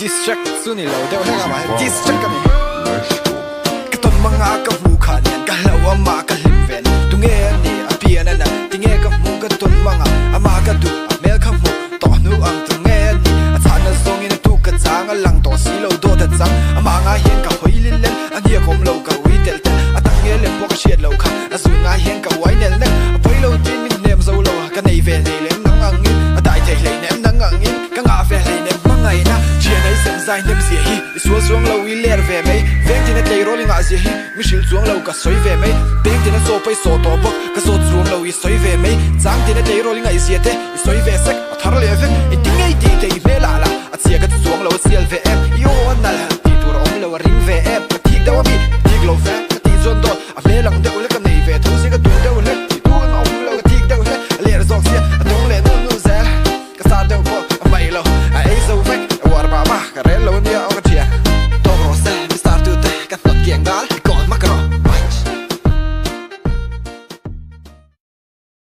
distract suni lo deu hanga ma distract kami ka ton manga ka mu khan ka lawa ma ka limven tunge ni apiana na tinge ka mu ka ton manga ama ka du amel ka mu to nu ang tunge ni athana song in tu ka chang lang to si lo do da chang ama nga hian ka hoilil len ani kom lo ka wi tel tel atang ye le bo ka shet lo kha azu nga hian ka wai nel nen poi lo tin min nem zo lo ka nei ve nei lem nang ang in adai thei le nem nang ang in ka nga ve le nem mangai na chien ai sem zai nem zi hi so zong lo wi ler ve mai veng tin te rolling a zi hi mi shil zong lo ka soi ve mai beng tin so pai so to bo ka so zong lo wi soi ve mai chang tin te rolling a zi te soi ve sak thar le ve i ting ai ti te ve la la a chia ka zong lo sial ve em yo nal han ti tur om lo ring ve em